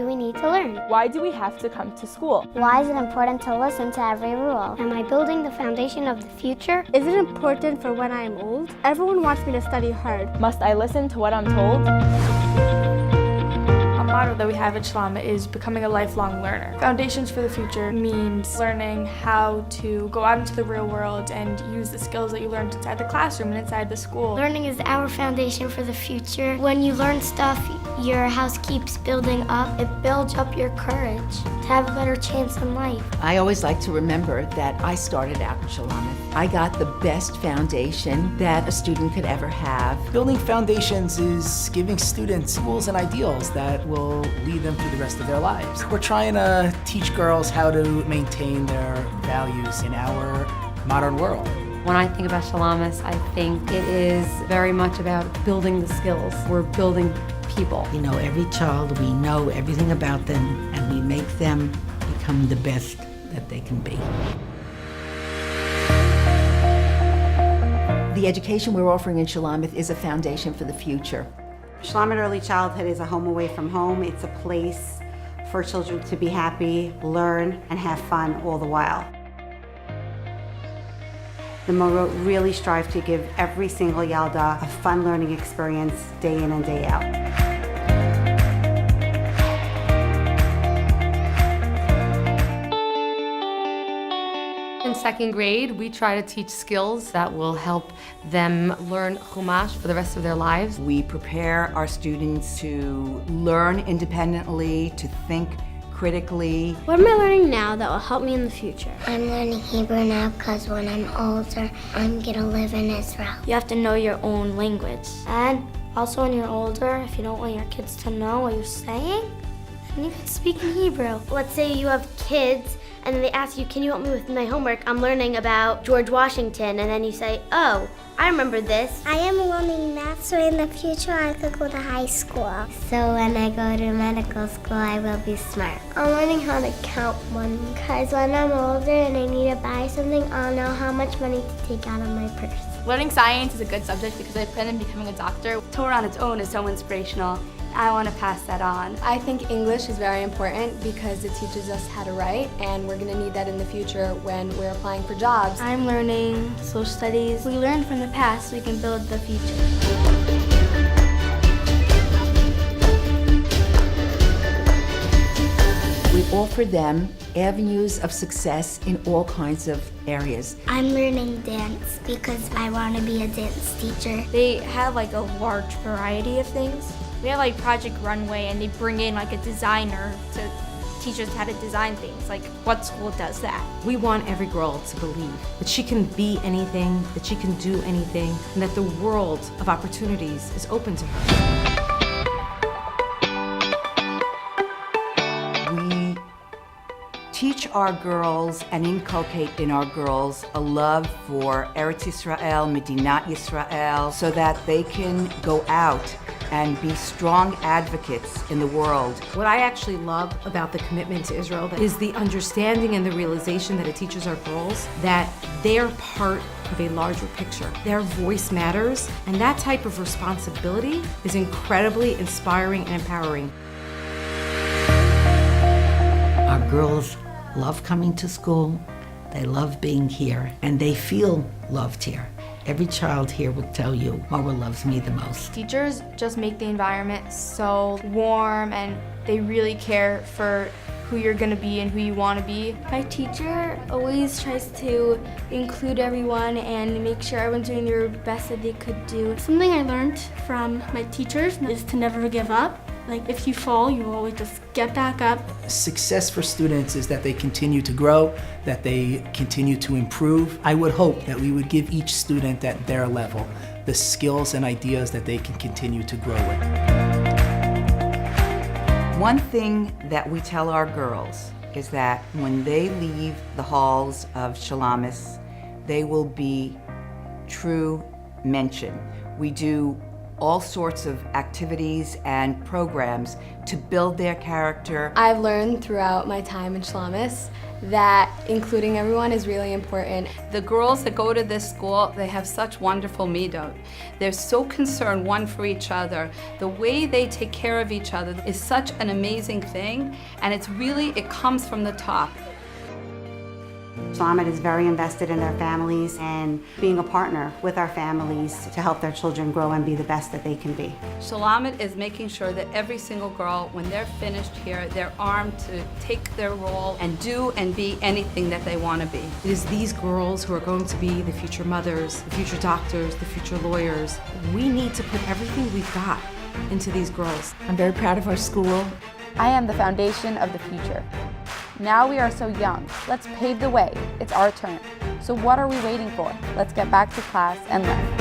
do we need to learn? Why do we have to come to school? Why is it important to listen to every rule? Am I building the foundation of the future? Is it important for when I am old? Everyone wants me to study hard. Must I listen to what I'm told? A motto that we have at Shulamith is becoming a lifelong learner. Foundations for the future means learning how to go out into the real world and use the skills that you learned inside the classroom and inside the school. Learning is our foundation for the future. When you learn stuff, your house keeps building up. It builds up your courage to have a better chance in life. I always like to remember that I started out in Shulamith. I got the best foundation that a student could ever have. Building foundations is giving students tools and ideals that will lead them through the rest of their lives. We're trying to teach girls how to maintain their values in our modern world. When I think about Shulamith, I think it is very much about building the skills. We're building people. You know, every child, we know everything about them, and we make them become the best that they can be. The education we're offering in Shulamith is a foundation for the future. Shulamith Early Childhood is a home away from home. It's a place for children to be happy, learn, and have fun all the while. The Moro really strive to give every single Yalda a fun learning experience day in and day out. In second grade, we try to teach skills that will help them learn Chumash for the rest of their lives. We prepare our students to learn independently, to think critically. What am I learning now that will help me in the future? I'm learning Hebrew now because when I'm older, I'm gonna live in Israel. You have to know your own language. And also when you're older, if you don't want your kids to know what you're saying, then you can speak in Hebrew. Let's say you have kids and then they ask you, can you help me with my homework? I'm learning about George Washington. And then you say, oh, I remember this. I am learning math, so in the future I could go to high school. So when I go to medical school, I will be smart. I'm learning how to count money, because when I'm older and I need to buy something, I'll know how much money to take out of my purse. Learning science is a good subject because I plan on becoming a doctor. Torah on its own is so inspirational. I want to pass that on. I think English is very important because it teaches us how to write, and we're going to need that in the future when we're applying for jobs. I'm learning social studies. We learn from the past so we can build the future. We offer them avenues of success in all kinds of areas. I'm learning dance because I want to be a dance teacher. They have like a large variety of things. We have like Project Runway, and they bring in like a designer to teach us how to design things. Like, what school does that? We want every girl to believe that she can be anything, that she can do anything, and that the world of opportunities is open to her. We teach our girls and inculcate in our girls a love for Eretz Yisrael, Medinat Yisrael, so that they can go out and be strong advocates in the world. What I actually love about the commitment to Israel is the understanding and the realization that it teaches our girls that they're part of a larger picture. Their voice matters, and that type of responsibility is incredibly inspiring and empowering. Our girls love coming to school, they love being here, and they feel loved here. Every child here will tell you Mora loves me the most. Teachers just make the environment so warm, and they really care for who you're gonna be and who you wanna be. My teacher always tries to include everyone and make sure everyone's doing their best that they could do. Something I learned from my teachers is to never give up. Like, if you fall, you always just get back up. Success for students is that they continue to grow, that they continue to improve. I would hope that we would give each student at their level the skills and ideas that they can continue to grow with. One thing that we tell our girls is that when they leave the halls of Shulamith, they will be true mention. We do all sorts of activities and programs to build their character. I've learned throughout my time in Shulamith that including everyone is really important. The girls that go to this school, they have such wonderful midot. They're so concerned one for each other. The way they take care of each other is such an amazing thing, and it comes from the top. Shulamith is very invested in their families and being a partner with our families to help their children grow and be the best that they can be. Shulamith is making sure that every single girl, when they're finished here, they're armed to take their role and do and be anything that they want to be. It is these girls who are going to be the future mothers, the future doctors, the future lawyers. We need to put everything we've got into these girls. I'm very proud of our school. I am the foundation of the future. Now we are so young. Let's pave the way. It's our turn. So what are we waiting for? Let's get back to class and learn.